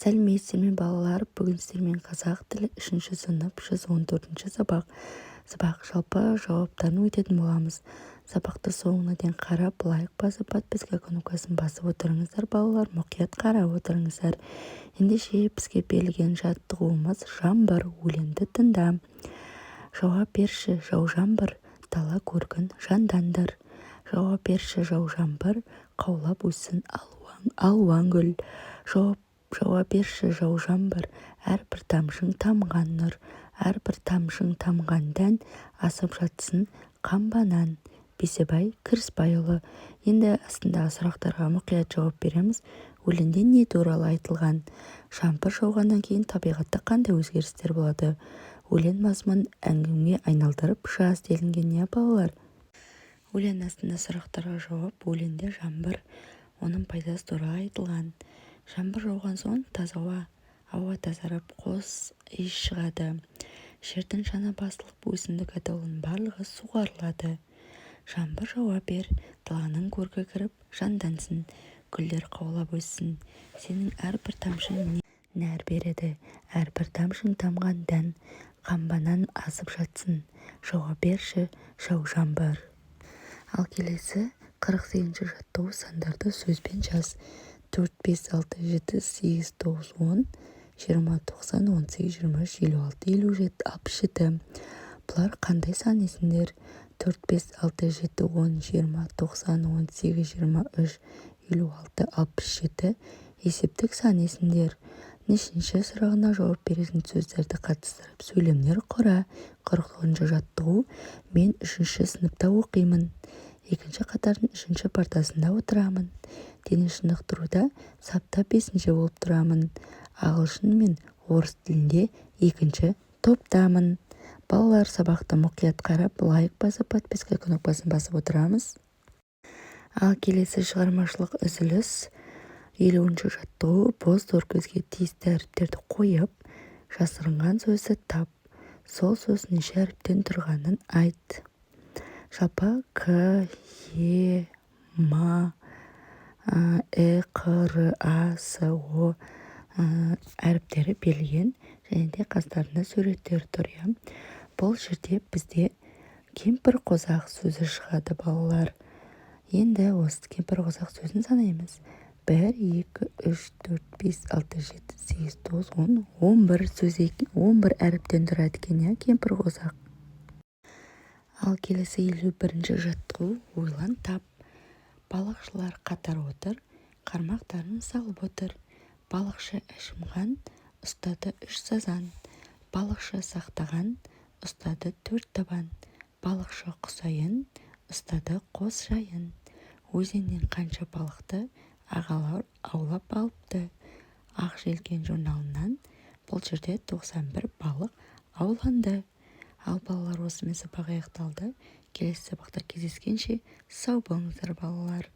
Сәлеметсіздер балалар, бүгін сіздермен қазақ тілі 3-ші сынып 114-ші сабақ жалпы жауаптарын өтетін боламыз. Сабақты соңына дейін қарап, лайк басып, подписка кнопкасын басып отырыңыздар балалар, мұқият қарап отырыңыздар. Ендеше бізге берілген жаттығуымыз жаңбыр, өлеңді тыңда. Жауап берші, жау жаңбыр, дала көргін жандандыр. Жауап берші, жау жаңбыр, қаулап өссін алуан гүл. Жауап берші, жау жаңбыр, әрбір тамшың тамған нұр, әрбір тамшың тамған дән, асып жатсын қамбанан. Бейсебай Кіріспайұлы. Енді астындағы сұрақтарға мұқият жауап береміз. Өлеңде не туралы айтылған? Жаңбыр жауғаннан кейін табиғатта қандай өзгерістер болады? Өлең мазмұнын әңгімеге айналдырып жаз делінген не балалар? Өлең астында сұрақтарға жауап. Өлеңде жаңбыр, оның пайдасы туралы айтылған. Жаңбыр жауған соң таза ауа тазарып, қос иіс шығады. Жердің жаны басылып, өсімдік атаулының барлығы суғарылады. Жаңбыр жауа бер, даланың көркі кіріп, жандансын, гүлдер қаулап өссін. Сенің әрбір тамшың нәр береді, әрбір тамшың тамған дән, қамбанан асып жатсын. Жауап берші, жау жаңбыр. Ал келесі 48-ші жаттығу сандарды сөзбен жаз. 4, 5, 6, 7, 8, 9, 10, 20, 90, 18, 23, 56, 57, 67. Бұлар қандай сан есімдер? 4, 5, 6, 7, 10, 20, 90, 18, 23, 56, 67. Есептік сан есімдер. Нешінші сұрағына жауап беретін сөздерді қатыстырып сөйлемдер құра. 49-ші жаттығу. Мен 3-ші сыныпта оқимын. Екінші қатардың 3-ші партасында отырамын. Дене шынықтыруда сапта 5-ші болып тұрамын. Ағылшын мен орыс тілінде 2-ші топтамын. Балалар, сабақты мұқият қарап, лайк басып, подписка кнопкасын басып отырамыз. Ал келесі шығармашылық үзіліс. 50-ші жаттығу. Бос торкөзге тиісті әріптерді қойып, жасырынған сөзді тап. Сол сөз неше әріптен тұрғанын айт. Жалпы К, Е, М, Э, Қ, Р, А, С, О әріптері берілген, және де қастарында суреттер тұр. Бұл жерде бізде кемпір қозақ сөзі шығады балалар. Енді осы кемпір қозақ сөзін санаймыз. 1, 2, 3, 4, 5, 6, 7, 8, 9, 10, 11 сөзі, 11 әріптен тұрады екен, кемпір қозақ. Ал келесі 51-ші жаттығу. Ойлан тап. Балықшылар қатар отыр, қармақтарын салып отыр. Балықшы әшімған, ұстады 3 сазан. Балықшы сақтаған, ұстады 4 табан. Балықшы құсайын, ұстады қос жайын. Өзеннен қанша балықты ағалар аулап алыпты. Ақ желкен журналынан бұл жерде 91 балық ауланды. Ал балалар, осымен сабақ аяқталды. Келесі сабақта кездескенше сау болыңыздар балалар.